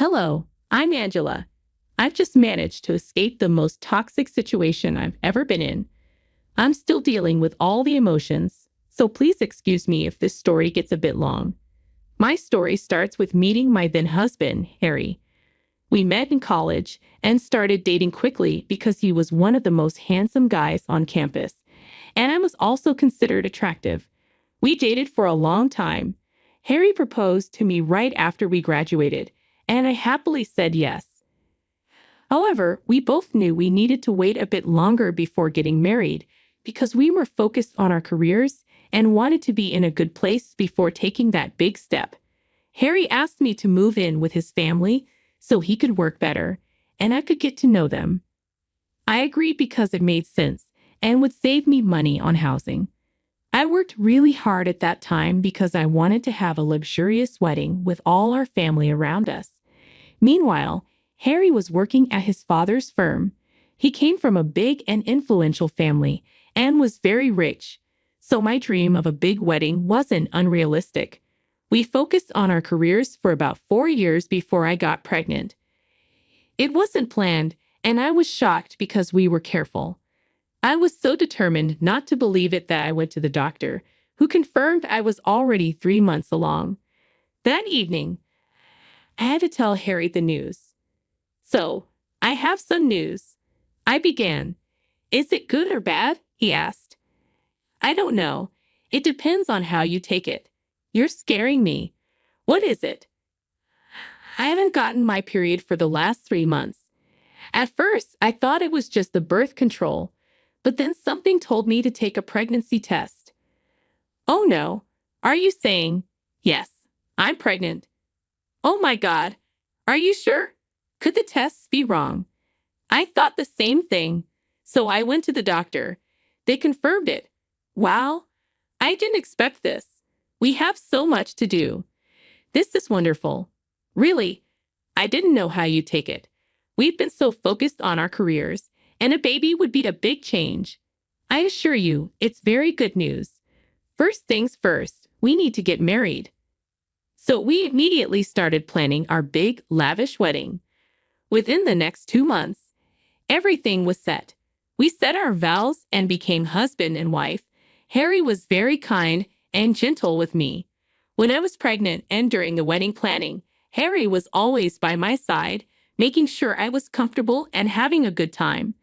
Hello, I'm Angela. I've just managed to escape the most toxic situation I've ever been in. I'm still dealing with all the emotions, so please excuse me if this story gets a bit long. My story starts with meeting my then husband, Harry. We met in college and started dating quickly because he was one of the most handsome guys on campus, and I was also considered attractive. We dated for a long time. Harry proposed to me right after we graduated, and I happily said yes. However, we both knew we needed to wait a bit longer before getting married because we were focused on our careers and wanted to be in a good place before taking that big step. Harry asked me to move in with his family so he could work better and I could get to know them. I agreed because it made sense and would save me money on housing. I worked really hard at that time because I wanted to have a luxurious wedding with all our family around us. Meanwhile, Harry was working at his father's firm. He came from a big and influential family and was very rich, so my dream of a big wedding wasn't unrealistic. We focused on our careers for about 4 years before I got pregnant. It wasn't planned, and I was shocked because we were careful. I was so determined not to believe it that I went to the doctor, who confirmed I was already 3 months along. That evening, I had to tell Harry the news. So, I have some news. I began. Is it good or bad? He asked. I don't know. It depends on how you take it. You're scaring me. What is it? I haven't gotten my period for the last 3 months. At first, I thought it was just the birth control, but then something told me to take a pregnancy test. Oh no. Are you saying, yes, I'm pregnant? Oh my God. Are you sure? Could the tests be wrong? I thought the same thing, so I went to the doctor. They confirmed it. Wow, I didn't expect this. We have so much to do. This is wonderful. Really, I didn't know how you'd take it. We've been so focused on our careers, and a baby would be a big change. I assure you, it's very good news. First things first, we need to get married. So we immediately started planning our big, lavish wedding. Within the next 2 months, everything was set. We said our vows and became husband and wife. Harry was very kind and gentle with me. When I was pregnant and during the wedding planning, Harry was always by my side, making sure I was comfortable and having a good time.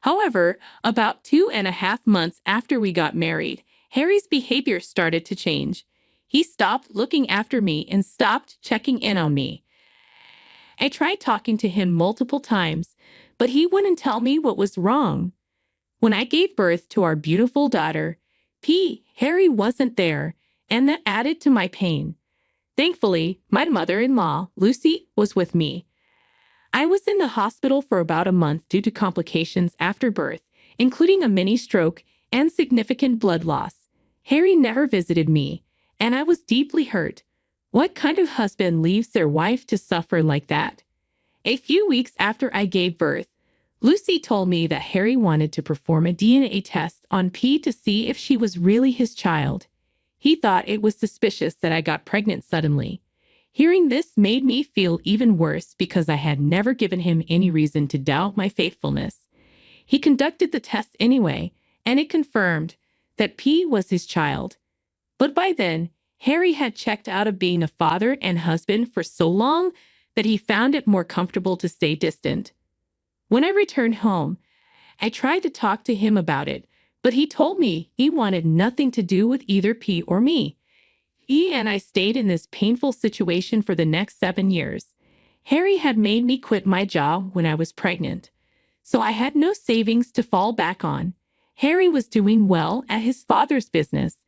However, about 2.5 months after we got married, Harry's behavior started to change. He stopped looking after me and stopped checking in on me. I tried talking to him multiple times, but he wouldn't tell me what was wrong. When I gave birth to our beautiful daughter, Harry wasn't there, and that added to my pain. Thankfully, my mother-in-law, Lucy, was with me. I was in the hospital for about a month due to complications after birth, including a mini stroke and significant blood loss. Harry never visited me, and I was deeply hurt. What kind of husband leaves their wife to suffer like that? A few weeks after I gave birth, Lucy told me that Harry wanted to perform a DNA test on P to see if she was really his child. He thought it was suspicious that I got pregnant suddenly. Hearing this made me feel even worse because I had never given him any reason to doubt my faithfulness. He conducted the test anyway, and it confirmed that P was his child. But by then, Harry had checked out of being a father and husband for so long that he found it more comfortable to stay distant. When I returned home, I tried to talk to him about it, but he told me he wanted nothing to do with either P or me. He and I stayed in this painful situation for the next 7 years. Harry had made me quit my job when I was pregnant, so I had no savings to fall back on. Harry was doing well at his father's business,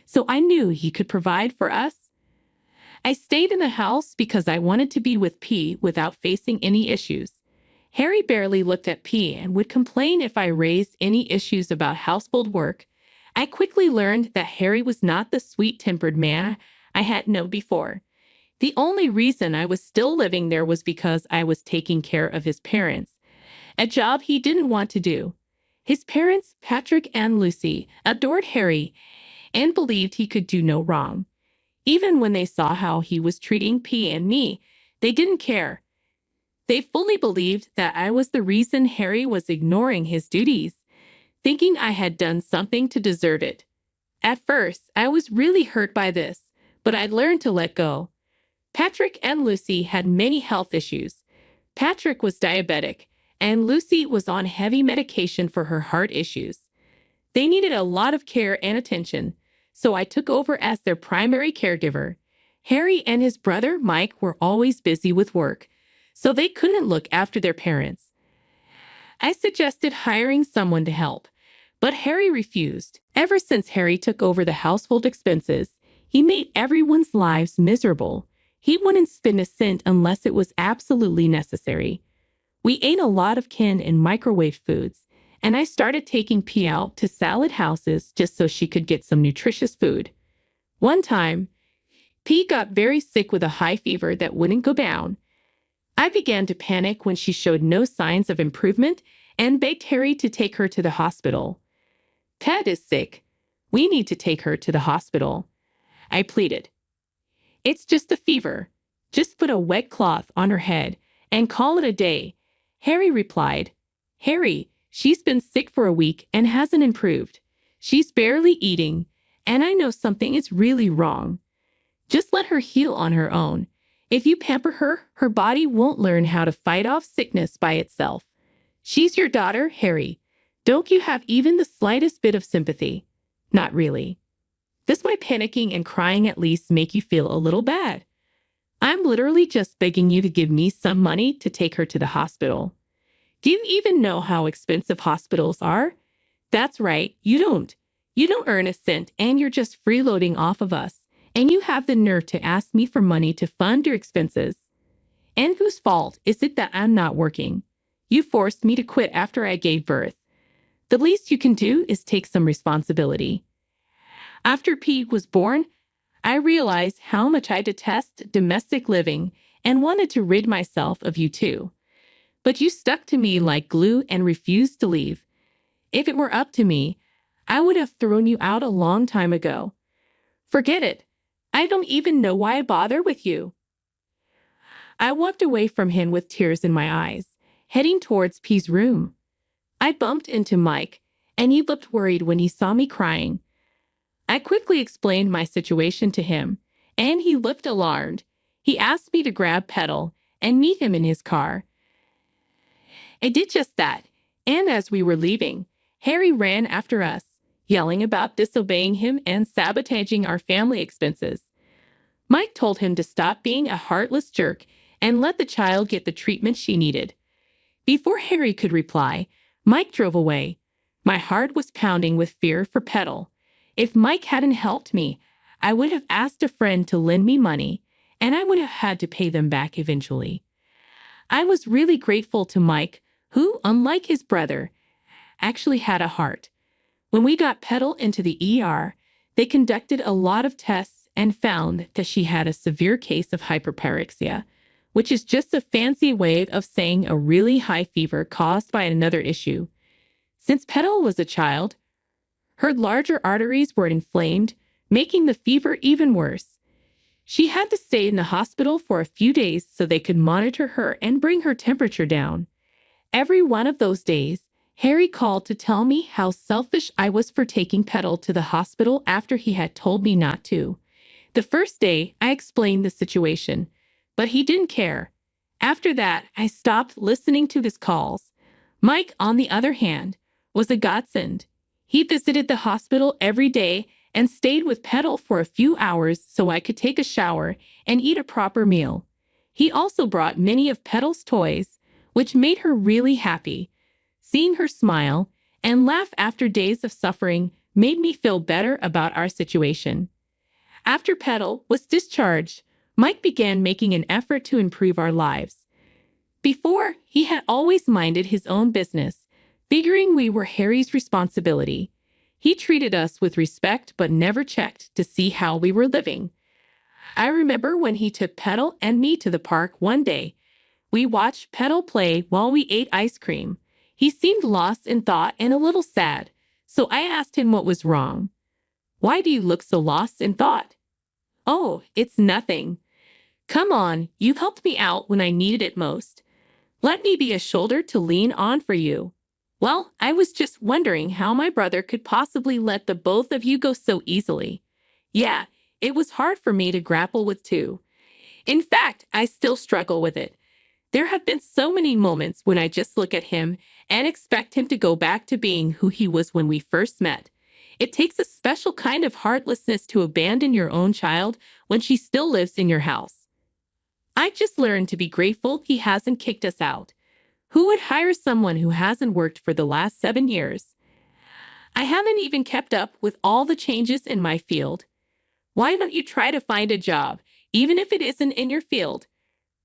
so I knew he could provide for us. I stayed in the house because I wanted to be with P without facing any issues. Harry barely looked at P and would complain if I raised any issues about household work. I quickly learned that Harry was not the sweet-tempered man I had known before. The only reason I was still living there was because I was taking care of his parents, a job he didn't want to do. His parents, Patrick and Lucy, adored Harry and believed he could do no wrong. Even when they saw how he was treating P and me, They didn't care. They fully believed that I was the reason Harry was ignoring his duties, thinking I had done something to deserve it. At first, I was really hurt by this, but I learned to let go. Patrick and Lucy had many health issues. Patrick was diabetic, and Lucy was on heavy medication for her heart issues. They needed a lot of care and attention, so I took over as their primary caregiver. Harry and his brother Mike were always busy with work, so they couldn't look after their parents. I suggested hiring someone to help, but Harry refused. Ever since Harry took over the household expenses, he made everyone's lives miserable. He wouldn't spend a cent unless it was absolutely necessary. We ate a lot of canned and microwave foods, and I started taking P out to salad houses just so she could get some nutritious food. One time, P got very sick with a high fever that wouldn't go down. I began to panic when she showed no signs of improvement and begged Harry to take her to the hospital. Ted is sick. We need to take her to the hospital, I pleaded. It's just a fever. Just put a wet cloth on her head and call it a day, Harry replied. Harry, she's been sick for a week and hasn't improved. She's barely eating, and I know something is really wrong. Just let her heal on her own. If you pamper her, her body won't learn how to fight off sickness by itself. She's your daughter, Harry. Don't you have even the slightest bit of sympathy? Not really. Does my panicking and crying at least make you feel a little bad? I'm literally just begging you to give me some money to take her to the hospital. Do you even know how expensive hospitals are? That's right, you don't. You don't earn a cent and you're just freeloading off of us. And you have the nerve to ask me for money to fund your expenses. And whose fault is it that I'm not working? You forced me to quit after I gave birth. The least you can do is take some responsibility. After P was born, I realized how much I detest domestic living and wanted to rid myself of you too. But you stuck to me like glue and refused to leave. If it were up to me, I would have thrown you out a long time ago. Forget it. I don't even know why I bother with you. I walked away from him with tears in my eyes, heading towards P's room. I bumped into Mike, and he looked worried when he saw me crying. I quickly explained my situation to him, and he looked alarmed. He asked me to grab Petal and meet him in his car. I did just that, and as we were leaving, Harry ran after us, yelling about disobeying him and sabotaging our family expenses. Mike told him to stop being a heartless jerk and let the child get the treatment she needed. Before Harry could reply, Mike drove away. My heart was pounding with fear for Petal. If Mike hadn't helped me, I would have asked a friend to lend me money, and I would have had to pay them back eventually. I was really grateful to Mike, who, unlike his brother, actually had a heart. When we got Petal into the ER, they conducted a lot of tests and found that she had a severe case of hyperpyrexia, which is just a fancy way of saying a really high fever caused by another issue. Since Petal was a child, her larger arteries were inflamed, making the fever even worse. She had to stay in the hospital for a few days so they could monitor her and bring her temperature down. Every one of those days, Harry called to tell me how selfish I was for taking Petal to the hospital after he had told me not to. The first day, I explained the situation, but he didn't care. After that, I stopped listening to his calls. Mike, on the other hand, was a godsend. He visited the hospital every day and stayed with Petal for a few hours so I could take a shower and eat a proper meal. He also brought many of Petal's toys, which made her really happy. Seeing her smile and laugh after days of suffering made me feel better about our situation. After Petal was discharged, Mike began making an effort to improve our lives. Before, he had always minded his own business, figuring we were Harry's responsibility. He treated us with respect but never checked to see how we were living. I remember when he took Petal and me to the park one day. We watched Petal play while we ate ice cream. He seemed lost in thought and a little sad, so I asked him what was wrong. "Why do you look so lost in thought?" "Oh, it's nothing." Come on, you've helped me out when I needed it most. Let me be a shoulder to lean on for you. Well, I was just wondering how my brother could possibly let the both of you go so easily. Yeah, it was hard for me to grapple with too. In fact, I still struggle with it. There have been so many moments when I just look at him and expect him to go back to being who he was when we first met. It takes a special kind of heartlessness to abandon your own child when she still lives in your house. I just learned to be grateful he hasn't kicked us out. Who would hire someone who hasn't worked for the last 7 years? I haven't even kept up with all the changes in my field. Why don't you try to find a job, even if it isn't in your field?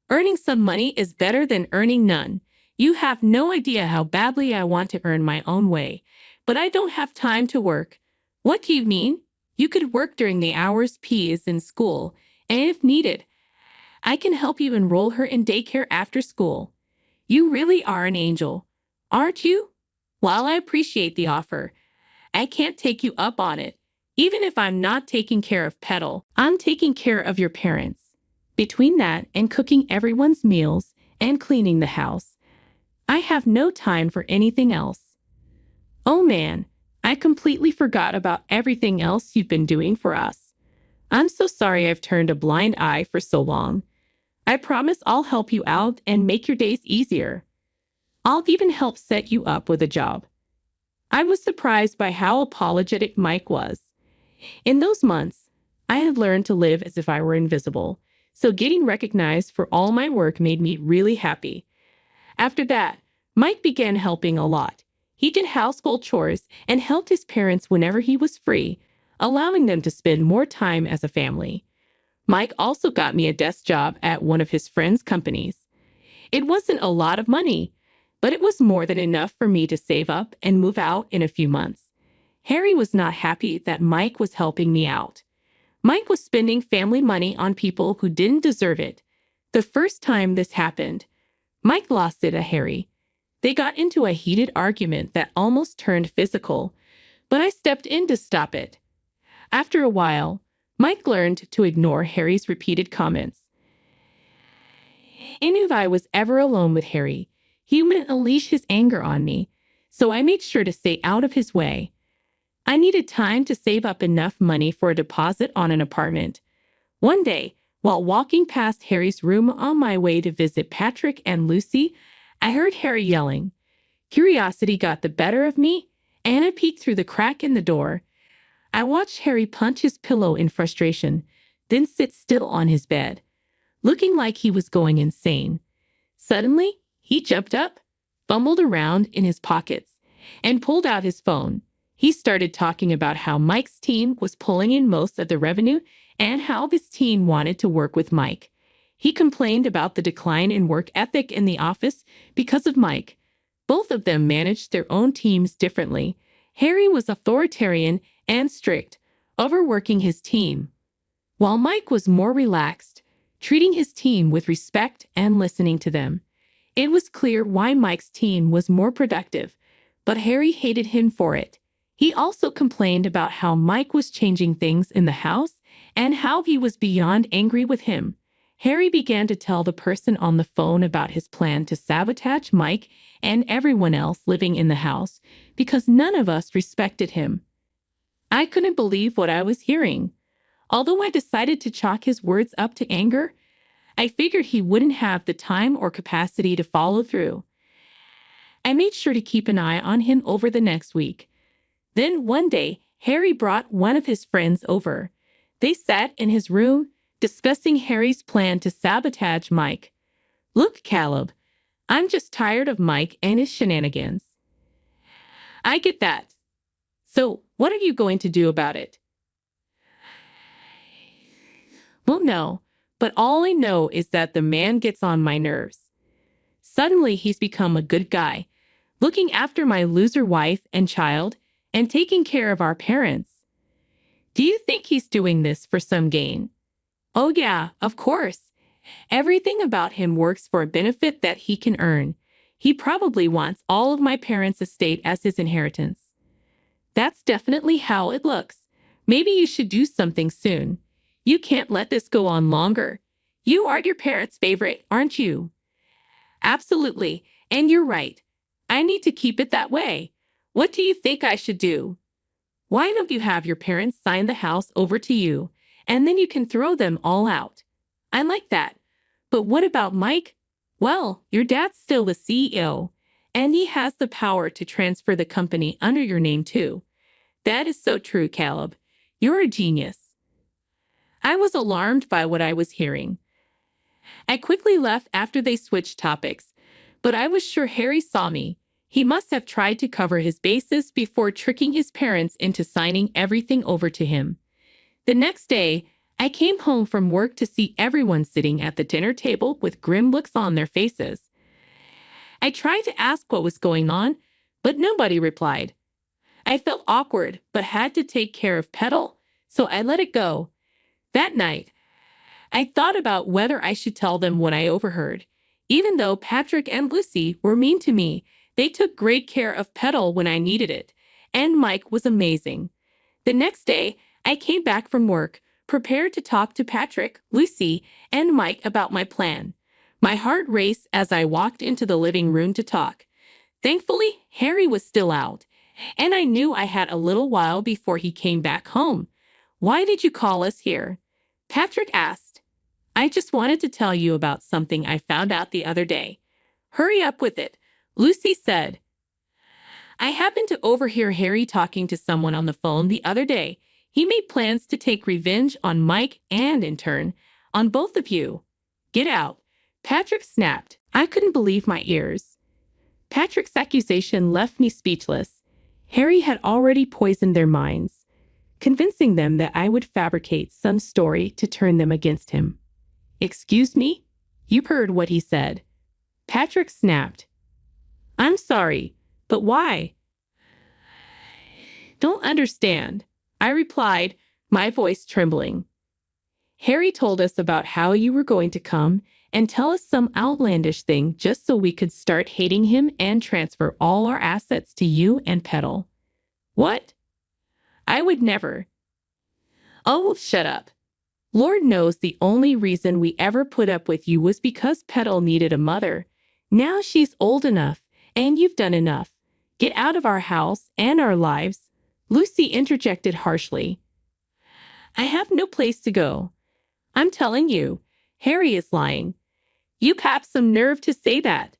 Earning some money is better than earning none. You have no idea how badly I want to earn my own way, but I don't have time to work. What do you mean? You could work during the hours P is in school, and if needed, I can help you enroll her in daycare after school. You really are an angel, aren't you? While I appreciate the offer, I can't take you up on it. Even if I'm not taking care of Petal, I'm taking care of your parents. Between that and cooking everyone's meals and cleaning the house, I have no time for anything else. Oh man, I completely forgot about everything else you've been doing for us. I'm so sorry I've turned a blind eye for so long. I promise I'll help you out and make your days easier. I'll even help set you up with a job. I was surprised by how apologetic Mike was. In those months, I had learned to live as if I were invisible, so getting recognized for all my work made me really happy. After that, Mike began helping a lot. He did household chores and helped his parents whenever he was free, allowing them to spend more time as a family. Mike also got me a desk job at one of his friends' companies. It wasn't a lot of money, but it was more than enough for me to save up and move out in a few months. Harry was not happy that Mike was helping me out. Mike was spending family money on people who didn't deserve it. The first time this happened, Mike lost it to Harry. They got into a heated argument that almost turned physical, but I stepped in to stop it. After a while, Mike learned to ignore Harry's repeated comments. And if I was ever alone with Harry, he would unleash his anger on me, so I made sure to stay out of his way. I needed time to save up enough money for a deposit on an apartment. One day, while walking past Harry's room on my way to visit Patrick and Lucy, I heard Harry yelling. Curiosity got the better of me, and I peeked through the crack in the door. I watched Harry punch his pillow in frustration, then sit still on his bed, looking like he was going insane. Suddenly, he jumped up, fumbled around in his pockets, and pulled out his phone. He started talking about how Mike's team was pulling in most of the revenue and how this team wanted to work with Mike. He complained about the decline in work ethic in the office because of Mike. Both of them managed their own teams differently. Harry was authoritarian and strict, overworking his team, while Mike was more relaxed, treating his team with respect and listening to them. It was clear why Mike's team was more productive, but Harry hated him for it. He also complained about how Mike was changing things in the house and how he was beyond angry with him. Harry began to tell the person on the phone about his plan to sabotage Mike and everyone else living in the house because none of us respected him. I couldn't believe what I was hearing. Although I decided to chalk his words up to anger, I figured he wouldn't have the time or capacity to follow through. I made sure to keep an eye on him over the next week. Then one day, Harry brought one of his friends over. They sat in his room, discussing Harry's plan to sabotage Mike. Look, Caleb, I'm just tired of Mike and his shenanigans. I get that. So, what are you going to do about it? Well, no, but all I know is that the man gets on my nerves. Suddenly, he's become a good guy, looking after my loser wife and child, and taking care of our parents. Do you think he's doing this for some gain? Oh yeah, of course. Everything about him works for a benefit that he can earn. He probably wants all of my parents' estate as his inheritance. That's definitely how it looks. Maybe you should do something soon. You can't let this go on longer. You are your parents' favorite, aren't you? Absolutely. And you're right. I need to keep it that way. What do you think I should do? Why don't you have your parents sign the house over to you, and then you can throw them all out? I like that. But what about Mike? Well, your dad's still the CEO, and he has the power to transfer the company under your name too. That is so true, Caleb. You're a genius. I was alarmed by what I was hearing. I quickly left after they switched topics, but I was sure Harry saw me. He must have tried to cover his bases before tricking his parents into signing everything over to him. The next day, I came home from work to see everyone sitting at the dinner table with grim looks on their faces. I tried to ask what was going on, but nobody replied. I felt awkward, but had to take care of Petal, so I let it go. That night, I thought about whether I should tell them what I overheard. Even though Patrick and Lucy were mean to me, they took great care of Petal when I needed it, and Mike was amazing. The next day, I came back from work, prepared to talk to Patrick, Lucy, and Mike about my plan. My heart raced as I walked into the living room to talk. Thankfully, Harry was still out, and I knew I had a little while before he came back home. "Why did you call us here?" Patrick asked. "I just wanted to tell you about something I found out the other day." "Hurry up with it," Lucy said. "I happened to overhear Harry talking to someone on the phone the other day. He made plans to take revenge on Mike and, in turn, on both of you." "Get out," Patrick snapped. I couldn't believe my ears. Patrick's accusation left me speechless. Harry had already poisoned their minds, convincing them that I would fabricate some story to turn them against him. "Excuse me? You heard what he said." Patrick snapped. "I'm sorry, but why?" "Don't understand," I replied, my voice trembling. "Harry told us about how you were going to come and tell us some outlandish thing just so we could start hating him and transfer all our assets to you and Petal." "What? I would never." "Oh, shut up. Lord knows the only reason we ever put up with you was because Petal needed a mother. Now she's old enough, and you've done enough. Get out of our house and our lives," Lucy interjected harshly. "I have no place to go. I'm telling you, Harry is lying." "You have some nerve to say that.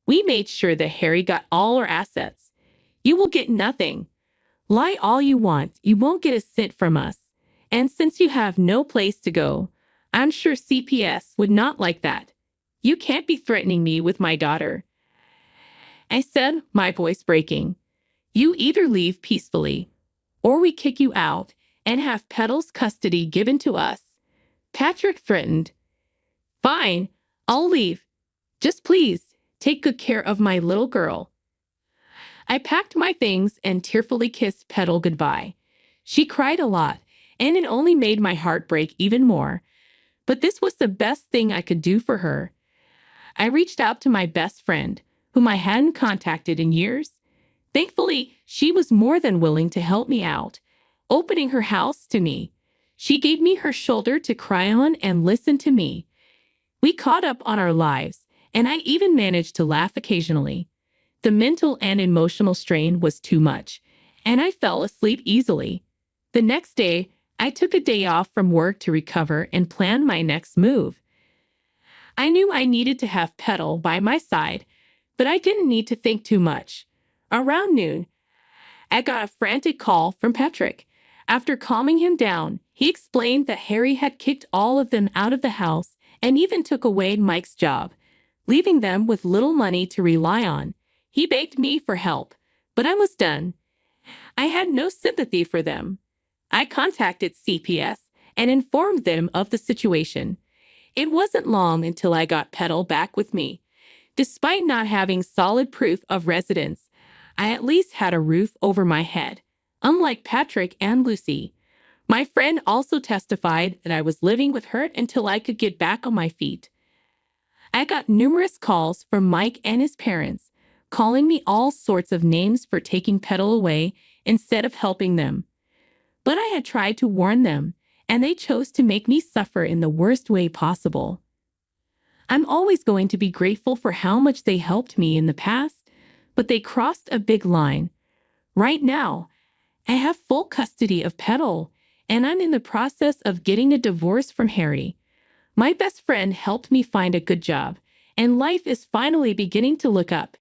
We made sure that Harry got all our assets. You will get nothing. Lie all you want, you won't get a cent from us. And since you have no place to go, I'm sure CPS would not like that. You can't be threatening me with my daughter," I said, my voice breaking. "You either leave peacefully, or we kick you out and have Petal's custody given to us," Patrick threatened. "Fine, I'll leave. Just please, take good care of my little girl." I packed my things and tearfully kissed Petal goodbye. She cried a lot, and it only made my heart break even more. But this was the best thing I could do for her. I reached out to my best friend, whom I hadn't contacted in years. Thankfully, she was more than willing to help me out, opening her house to me. She gave me her shoulder to cry on and listen to me. We caught up on our lives, and I even managed to laugh occasionally. The mental and emotional strain was too much, and I fell asleep easily. The next day, I took a day off from work to recover and plan my next move. I knew I needed to have Petal by my side, but I didn't need to think too much. Around noon, I got a frantic call from Patrick. After calming him down, he explained that Harry had kicked all of them out of the house and even took away Mike's job, leaving them with little money to rely on. He begged me for help, but I was done. I had no sympathy for them. I contacted CPS and informed them of the situation. It wasn't long until I got Petal back with me. Despite not having solid proof of residence, I at least had a roof over my head, unlike Patrick and Lucy. My friend also testified that I was living with her until I could get back on my feet. I got numerous calls from Mike and his parents, calling me all sorts of names for taking Petal away instead of helping them. But I had tried to warn them, and they chose to make me suffer in the worst way possible. I'm always going to be grateful for how much they helped me in the past, but they crossed a big line. Right now, I have full custody of Petal, and I'm in the process of getting a divorce from Harry. My best friend helped me find a good job, and life is finally beginning to look up.